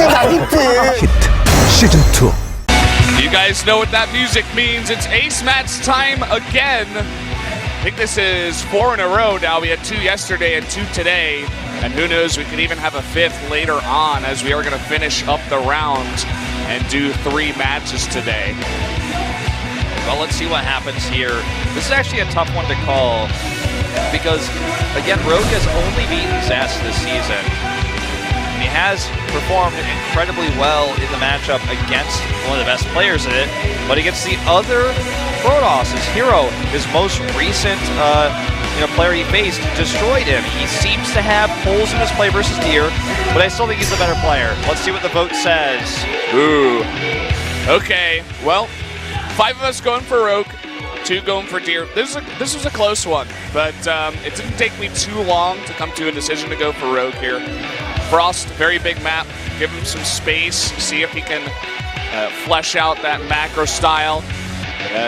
Hit Season 2. You guys know what that music means. It's ace match time again. I think this is 4 in a row now. We had 2 yesterday and 2 today. And who knows, we could even have a 5th later on, as we are going to finish up the round and do 3 matches today. Well, let's see what happens here. This is actually a tough one to call because, again, Rogue has only beaten Zest this season. And he has performed incredibly well in the matchup against one of the best players in it, but against the other Protoss, his hero, his most recent player he faced, destroyed him. He seems to have holes in his play versus Deer, but I still think he's the better player. Let's see what the vote says. Ooh. Okay, well, 5 of us going for Rogue, 2 going for Deer. This was a close one, but it didn't take me too long to come to a decision to go for Rogue here. Frost, very big map. Give him some space. See if he can flesh out that macro style.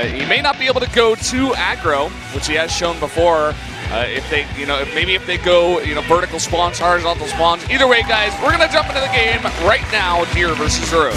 He may not be able to go too aggro, which he has shown before. If they go, vertical spawns, horizontal spawns. Either way, guys, we're gonna jump into the game right now. Deer versus Rogue.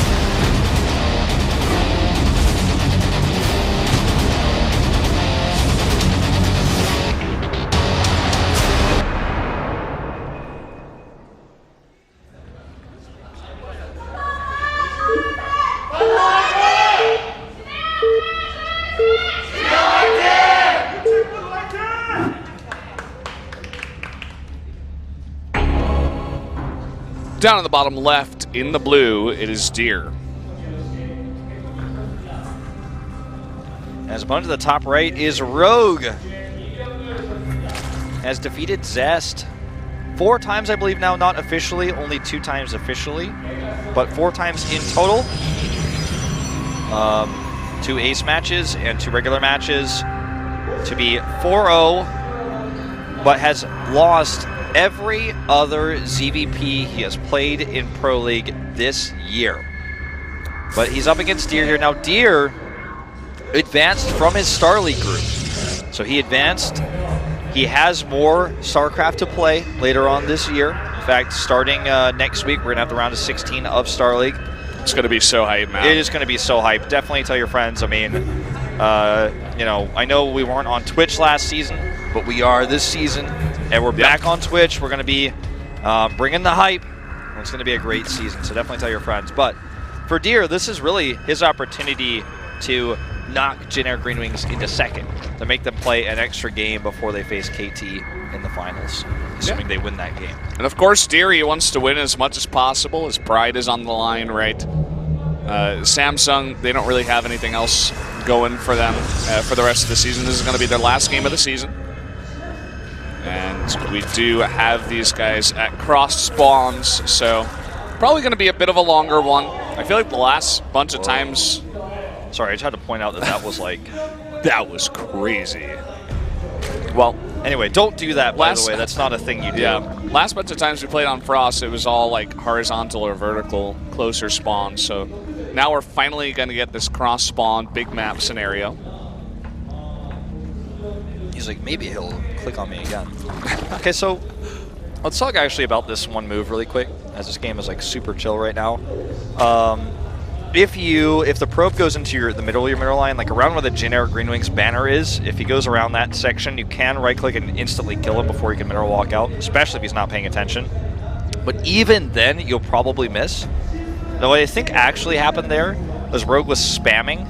Down on the bottom left, in the blue, it is Deer. As opponent to the top right is Rogue. Has defeated Zest 4 times, I believe now, not officially, only 2 times officially, but 4 times in total. 2 ace matches and 2 regular matches to be 4-0, but has lost every other ZVP he has played in Pro League this year. But he's up against Deer here. Now, Deer advanced from his Star League group. So he advanced. He has more Starcraft to play later on this year. In fact, starting next week, we're going to have the round of 16 of Star League. It's going to be so hype, man. It is going to be so hype. Definitely tell your friends. I mean, I know we weren't on Twitch last season, but we are this season. And we're back on Twitch. We're going to be bringing the hype. It's going to be a great season, so definitely tell your friends. But for Deer, this is really his opportunity to knock Generic Green Wings into second, to make them play an extra game before they face KT in the finals, assuming they win that game. And of course, Deer, he wants to win as much as possible. His pride is on the line, right? Samsung, they don't really have anything else going for them for the rest of the season. This is going to be their last game of the season. And we do have these guys at cross spawns, so probably going to be a bit of a longer one. I feel like the last bunch of times... Sorry, I just had to point out that that was like... That was crazy. Well, anyway, don't do that, by the way. That's not a thing you do. Yeah, last bunch of times we played on Frost, it was all like horizontal or vertical, closer spawn. So now we're finally going to get this cross spawn, big map scenario. He's like, maybe he'll click on me again. Okay, so let's talk actually about this one move really quick, as this game is like super chill right now. If the probe goes into the middle of your middle line, like around where the Generic Green Wings banner is, if he goes around that section, you can right-click and instantly kill him before he can mineral walk out, especially if he's not paying attention. But even then, you'll probably miss. Now, what I think actually happened there was Rogue was spamming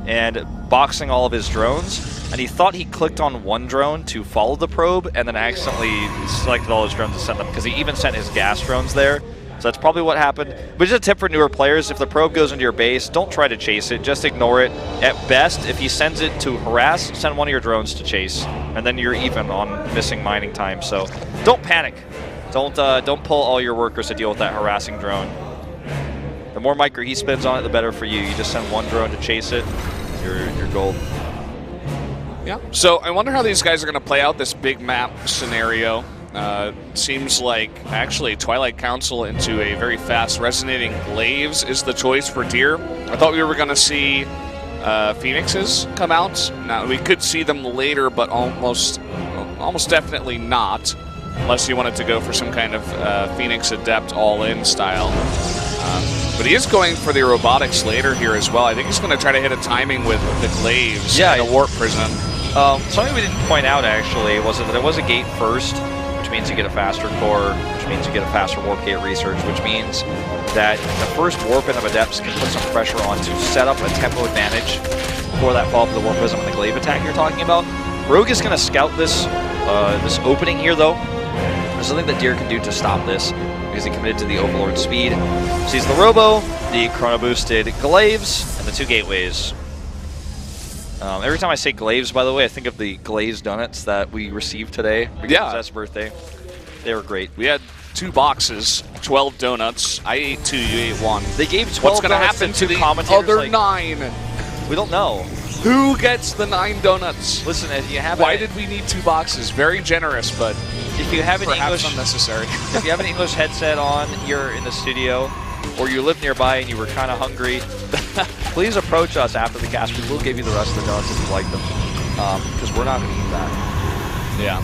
and boxing all of his drones, and he thought he clicked on one drone to follow the probe, and then accidentally selected all his drones and sent them, because he even sent his gas drones there. So that's probably what happened. But just a tip for newer players, if the probe goes into your base, don't try to chase it, just ignore it. At best, if he sends it to harass, send one of your drones to chase, and then you're even on missing mining time. So don't panic. Don't pull all your workers to deal with that harassing drone. The more micro he spins on it, the better for you. You just send one drone to chase it, you're gold. Yeah. So I wonder how these guys are going to play out this big map scenario. Seems like actually Twilight Council into a very fast resonating Glaves is the choice for Deer. I thought we were going to see Phoenixes come out. Now we could see them later, but almost definitely not, unless you wanted to go for some kind of Phoenix Adept all-in style. But he is going for the robotics later here as well. I think he's going to try to hit a timing with the glaives and the warp prism. Something we didn't point out, actually, was that it was a gate first, which means you get a faster core, which means you get a faster warp gate research, which means that the first warp in of Adepts can put some pressure on to set up a tempo advantage for that follow-up of the warp prism and the glaive attack you're talking about. Rogue is going to scout this this opening here, though. There's something that Deer can do to stop this because he committed to the Overlord speed. Sees the Robo, the Chrono-boosted glaives, and the 2 gateways. Every time I say glaives, by the way, I think of the glazed donuts that we received today because that's birthday. They were great. We had 2 boxes, 12 donuts. I ate 2, you ate 1. They gave 12 What's going to donuts happen to the commentators, other like, 9? We don't know. Who gets the 9 donuts? Listen, if you have Why did we need 2 boxes? Very generous, but if you have an perhaps English unnecessary. if you have an English headset on, you're in the studio, or you live nearby and you were kind of hungry, please approach us after the cast. We will give you the rest of the donuts if you like them, because we're not going to eat that. Yeah.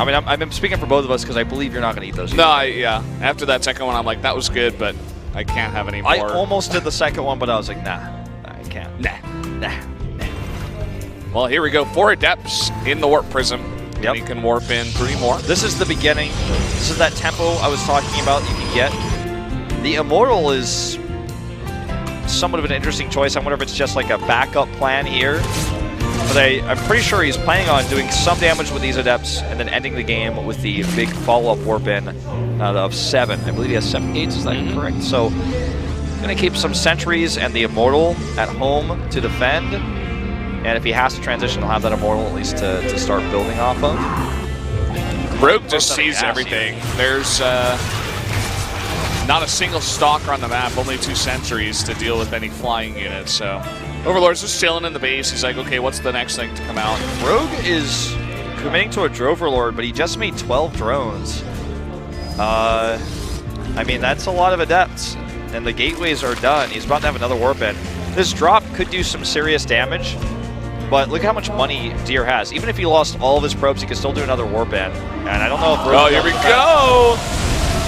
I mean, I'm speaking for both of us because I believe you're not going to eat those. No, yeah. After that second one, I'm like, that was good, but I can't have any more. I almost did the second one, but I was like, nah, I can't. Nah. Well, here we go. 4 Adepts in the Warp Prism. Yep. We can warp in 3 more. This is the beginning. This is that tempo I was talking about you can get. The Immortal is somewhat of an interesting choice. I wonder if it's just like a backup plan here. But I'm pretty sure he's planning on doing some damage with these Adepts and then ending the game with the big follow-up warp in of 7. I believe he has 7 gates, is that correct? So, going to keep some sentries and the Immortal at home to defend. And if he has to transition, he'll have that Immortal at least to start building off of. Rogue just sees everything. There's not a single stalker on the map, only 2 sentries to deal with any flying units. So Overlord's just chilling in the base. He's like, okay, what's the next thing to come out? Rogue is committing to a Droverlord, but he just made 12 drones. I mean, that's a lot of Adepts, and the gateways are done. He's about to have another warp in. This drop could do some serious damage, but look how much money Deer has. Even if he lost all of his probes, he could still do another warp in. And I don't know if Rogue... Oh, here we go!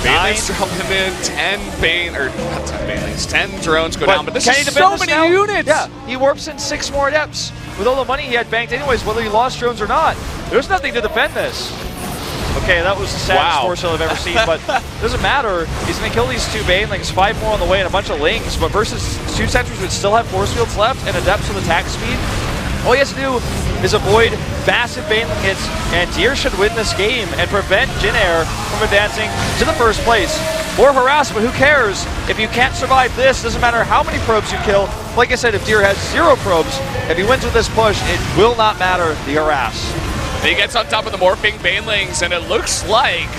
Banelings dropping in 10 Bane, or not 10 Banelings, 10 drones go down, but this is so many units! Yeah, he warps in 6 more Adepts. With all the money he had banked anyways, whether he lost drones or not, there's nothing to defend this. Okay, that was the saddest force I've ever seen, but doesn't matter. He's going to kill these 2 Banelings, 5 more on the way, and a bunch of Lings, but versus 2 sentries would still have force fields left and Adepts with attack speed. All he has to do is avoid massive Baneling hits, and Deer should win this game and prevent Jin Air from advancing to the first place. More harassment, who cares? If you can't survive this, doesn't matter how many probes you kill. Like I said, if Deer has 0 probes, if he wins with this push, it will not matter the harass. He gets on top of the morphing Banelings, and it looks like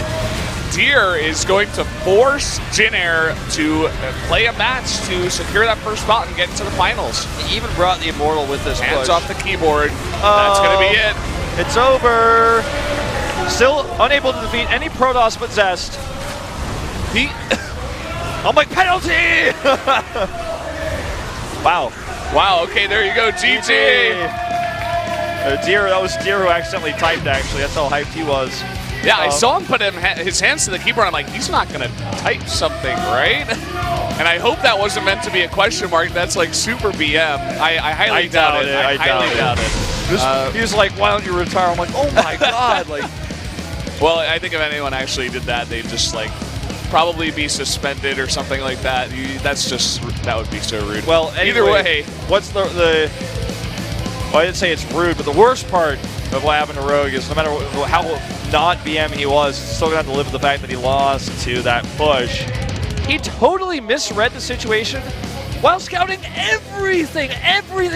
Deer is going to force Jin Air to play a match to secure that first spot and get into the finals. He even brought the Immortal with this Hands push. off the keyboard. That's going to be it. It's over. Still unable to defeat any Protoss but Zest. I'm like, penalty! Wow. Wow, okay, there you go, GG. Deer, that was Deer who accidentally typed, actually. That's how hyped he was. Yeah, I saw him put his hands to the keyboard. I'm like, he's not going to type something, right? And I hope that wasn't meant to be a question mark. That's like super BM. I highly doubt it. I highly doubt it. He was like, why don't you retire? I'm like, oh my God. Like, well, I think if anyone actually did that, they'd just like probably be suspended or something like that. That would be so rude. Well, anyway, either way. What's well, I didn't say it's rude, but the worst part of what happened to Rogue is no matter how not BM he was, he's still going to have to live with the fact that he lost to that push. He totally misread the situation while scouting everything.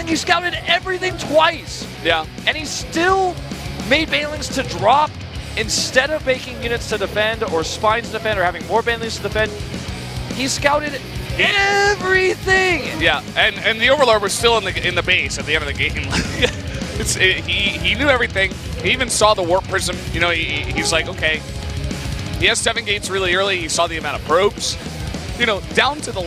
He scouted everything twice. Yeah. And he still made Banelings to drop instead of making units to defend or spines to defend or having more Banelings to defend. He scouted everything. Yeah, and the Overlord was still in the base at the end of the game. He knew everything. He even saw the warp prism. You know, he's like, okay, he has 7 gates really early. He saw the amount of probes. You know, down to the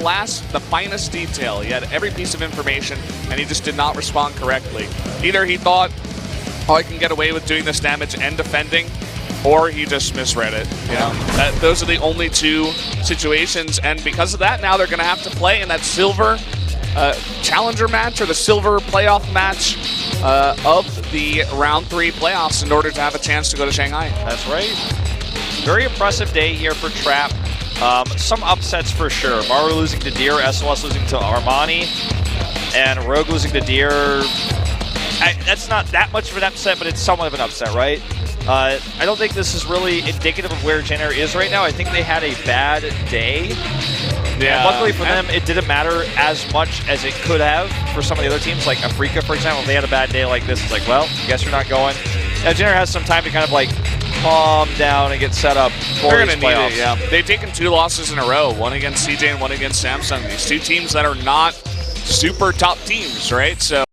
finest detail. He had every piece of information, and he just did not respond correctly. Either he thought, oh, I can get away with doing this damage and defending, or he just misread it. You know, those are the only two situations, and because of that, now they're going to have to play in that silver challenger match or the silver playoff match of the round 3 playoffs in order to have a chance to go to Shanghai. That's right. Very impressive day here for Trap. Some upsets for sure. Maru losing to Deer, SOS losing to Armani, and Rogue losing to Deer. That's not that much of an upset, but it's somewhat of an upset, right? I don't think this is really indicative of where Jenner is right now. I think they had a bad day. Yeah. And luckily for them, it didn't matter as much as it could have for some of the other teams, like Afrika, for example. If they had a bad day like this, it's like, well, I guess you're not going. Now, Jenner has some time to kind of like calm down and get set up for these playoffs. Yeah. They've taken 2 losses in a row, one against CJ and one against Samsung. These 2 teams that are not super top teams, right? So